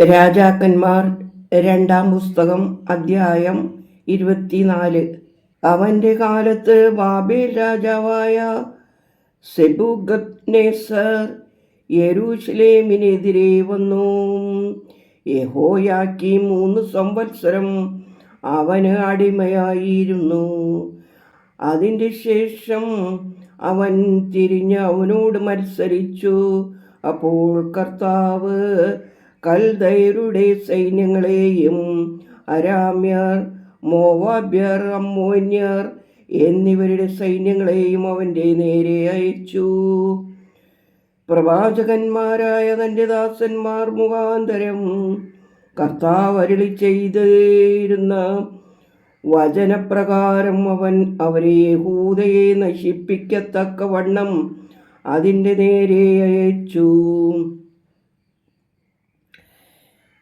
രാജാക്കന്മാർ രണ്ടാം പുസ്തകം അധ്യായം 24. അവന്റെ കാലത്ത് ബാബേൽ രാജാവായ സെബൂഖദ്നേസർ യെരൂശലേമിനെതിരെ വന്നു. യെഹോയാക്കീം 3 സംവത്സരം അവന് അടിമയായിരുന്നു. അതിൻ്റെ ശേഷം അവൻ തിരിഞ്ഞ് അവനോട് മത്സരിച്ചു. അപ്പോൾ കർത്താവ് കൽദയരുടെ സൈന്യങ്ങളെയും അരാമ്യർ, മോവാബ്യർ, അമ്മോന്യർ എന്നിവരുടെ സൈന്യങ്ങളെയും അവൻ്റെ നേരെ അയച്ചു. പ്രവാചകന്മാരായ തൻ്റെ ദാസന്മാർ മുഖാന്തരം കർത്താവ് അരുളി ചെയ്തിരുന്ന വചനപ്രകാരം അവൻ അവരെ യഹൂദയെ നശിപ്പിക്കത്തക്കവണ്ണം അതിൻ്റെ നേരെ അയച്ചു.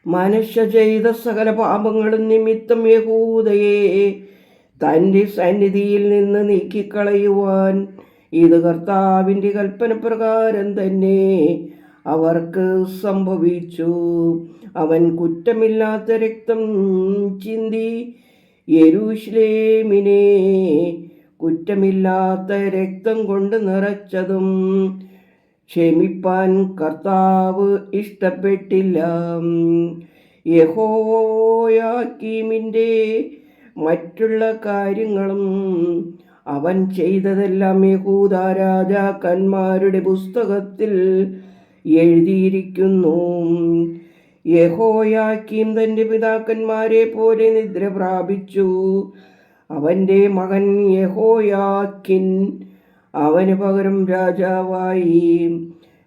മനുഷ്യ ചെയ്ത സകല പാപങ്ങളും നിമിത്തം യഹൂദയെ തൻ്റെ സന്നിധിയിൽ നിന്ന് നീക്കിക്കളയുവാൻ ഇത് കർത്താവിൻ്റെ കൽപ്പന പ്രകാരം തന്നെ അവർക്ക് സംഭവിച്ചു. അവൻ കുറ്റമില്ലാത്ത രക്തം ചിന്തി യെരൂശലേമിനെ കുറ്റമില്ലാത്ത രക്തം കൊണ്ട് നിറച്ചതും ക്ഷമിപ്പാൻ കർത്താവ് ഇഷ്ടപ്പെട്ടില്ല. യെഹോയാക്കീമിൻ്റെ മറ്റുള്ള കാര്യങ്ങളും അവൻ ചെയ്തതെല്ലാം യഹൂദ രാജാക്കന്മാരുടെ പുസ്തകത്തിൽ എഴുതിയിരിക്കുന്നു. യെഹോയാക്കീം തൻ്റെ പിതാക്കന്മാരെ പോലെ നിദ്ര പ്രാപിച്ചു. അവൻ്റെ മകൻ യെഹോയാക്കിൻ അവന് പകരം രാജാവായി.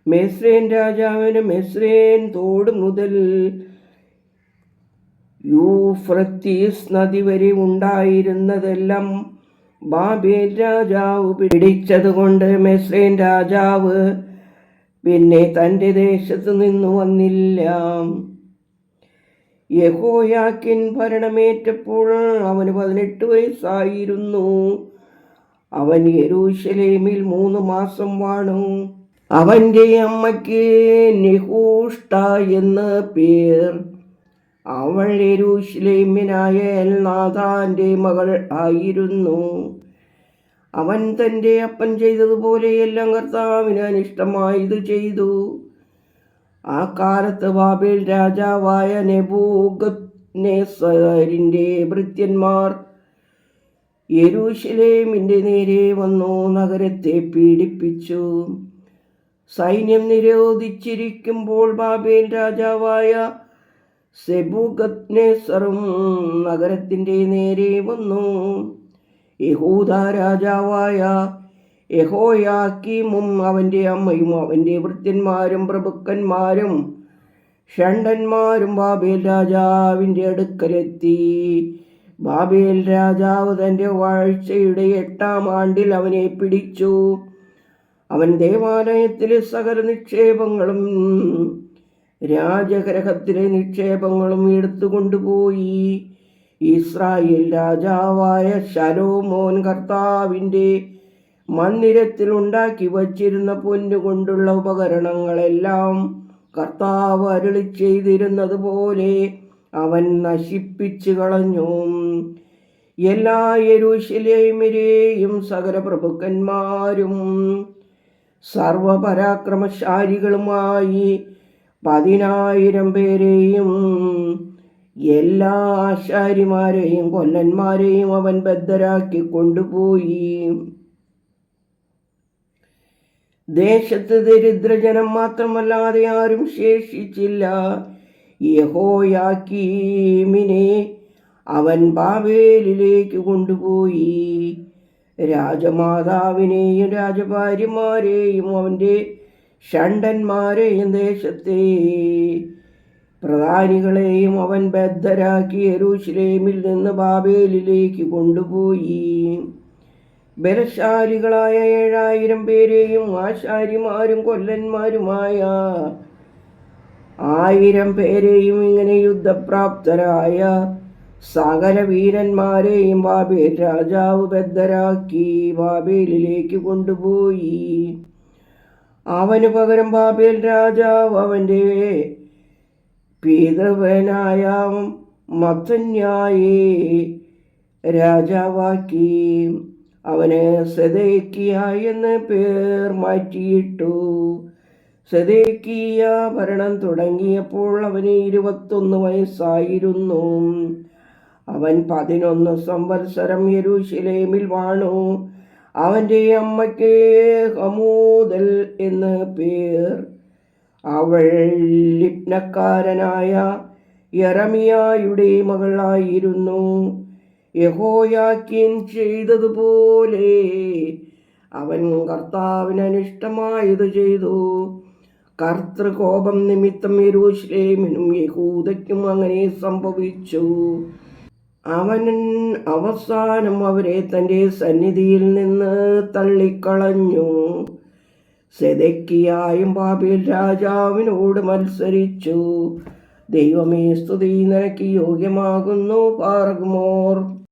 മെസ്രേൻ രാജാവിന് മെസ്രേൻ തോട് മുതൽ യൂഫ്രട്ടീസ് നദി വരെ ഉണ്ടായിരുന്നതെല്ലാം ബാബേൽ രാജാവ് പിടിച്ചതുകൊണ്ട് മെസ്രേൻ രാജാവ് പിന്നെ തൻ്റെ ദേശത്ത് നിന്നു വന്നില്ല. യെഹോയാക്കിൻ ഭരണമേറ്റപ്പോൾ അവന് 18 വയസ്സായിരുന്നു. അവൻ യെരൂശലേമിൽ 3 മാസം വാണു. അവൻ്റെ അമ്മയ്ക്ക് നെഹൂഷ്ട എന്ന് പേർ. അവൾ യെരൂശലേമ്യനായ എൽനാഥാന്റെ മകൾ ആയിരുന്നു. അവൻ തൻ്റെ അപ്പൻ ചെയ്തതുപോലെയെല്ലാം കർത്താവിന് അനിഷ്ടമായത് ചെയ്തു. ആ കാലത്ത് ബാബേൽ രാജാവായ നെബൂഖദ്നേസരിൻ്റെ ഭൃത്യന്മാർ യെരൂശലേമിൻ്റെ നേരെ വന്നു നഗരത്തെ പീഡിപ്പിച്ചു. സൈന്യം നിരോധിച്ചിരിക്കുമ്പോൾ ബാബേൽ രാജാവായ സെബൂഖദ്നേസറും നഗരത്തിൻ്റെ നേരെ വന്നു. യഹൂദ രാജാവായ യെഹോയാക്കീമും അവൻ്റെ അമ്മയും അവൻ്റെ ഭൃത്യന്മാരും പ്രഭുക്കന്മാരും ഷണ്ഡന്മാരും ബാബേൽ രാജാവിൻ്റെ അടുക്കലെത്തി. ബാബേൽ രാജാവ് തൻ്റെ വാഴ്ചയുടെ 8-ാം ആണ്ടിൽ അവനെ പിടിച്ചു. അവൻ ദേവാലയത്തിലെ സകല നിക്ഷേപങ്ങളും രാജഗൃഹത്തിലെ നിക്ഷേപങ്ങളും എടുത്തുകൊണ്ടുപോയി. ഇസ്രായേൽ രാജാവായ ശലോമോൻ കർത്താവിൻ്റെ മന്ദിരത്തിൽ ഉണ്ടാക്കി വച്ചിരുന്ന പൊന്നുകൊണ്ടുള്ള ഉപകരണങ്ങളെല്ലാം കർത്താവ് അരുളി ചെയ്തിരുന്നത് പോലെ അവൻ നശിപ്പിച്ചു കളഞ്ഞു. എല്ലാ യെരൂശലേമിലെയും സകല പ്രഭുക്കന്മാരും സർവപരാക്രമശാലികളുമായി 10,000 പേരെയും എല്ലാ ആശാരിമാരെയും കൊല്ലന്മാരെയും അവൻ ബദ്ധരാക്കി കൊണ്ടുപോയി. ദേശത്ത് ദരിദ്രജനം മാത്രമല്ലാതെ ആരും ശേഷിച്ചില്ല. യെഹോയാക്കീമിനെ അവൻ ബാബേലിലേക്ക് കൊണ്ടുപോയി. രാജമാതാവിനെയും രാജഭാര്യമാരെയും അവൻ്റെ ഷണ്ഡന്മാരെയും ദേശത്തെ പ്രധാനികളെയും അവൻ ബദ്ധരാക്കി യെരൂശലേമിൽ നിന്ന് ബാബേലിലേക്ക് കൊണ്ടുപോയി. ബലശാലികളായ 7,000 പേരെയും ആശാരിമാരും കൊല്ലന്മാരുമായ 1,000 പേരെയും ഇങ്ങനെ യുദ്ധപ്രാപ്തരായ സകല വീരന്മാരെയും ബാബേൽ രാജാവ് ബദ്ധരാക്കി ബാബേലിലേക്ക് കൊണ്ടുപോയി. അവന് പകരം ബാബേൽ രാജാവ് അവൻ്റെ പിതൃവനായ മത്തന്യായെ രാജാവാക്കി. അവന് സെദേക്കിയ എന്ന് പേർ മാറ്റിയിട്ടു. സെദേക്കിയ ഭരണം തുടങ്ങിയപ്പോൾ അവന് 21 വയസ്സായിരുന്നു. അവൻ 11 സംവത്സരം യെരൂശലേമിൽ വാണു. അവൻ്റെ അമ്മയ്ക്ക് ഹമൂദൽ എന്ന് പേർ. അവൾ ലിബ്നക്കാരനായ യെരമിയായുടെ മകളായിരുന്നു. യെഹോയാക്കീൻ ചെയ്തതുപോലെ അവൻ കർത്താവിന് അനിഷ്ടമായത് ചെയ്തു. കർത്തൃകോപം നിമിത്തം യെരൂശലേമിനും യഹൂദയ്ക്കും അങ്ങനെ സംഭവിച്ചു. അവൻ അവസാനം അവരെ തൻ്റെ സന്നിധിയിൽ നിന്ന് തള്ളിക്കളഞ്ഞു. സെദെക്കിയായും ബാബേൽ രാജാവിനോട് മത്സരിച്ചു. ദൈവമേ, സ്തുതി നിനക്ക് യോഗ്യമാകുന്നു. പാർഗ്മോർ.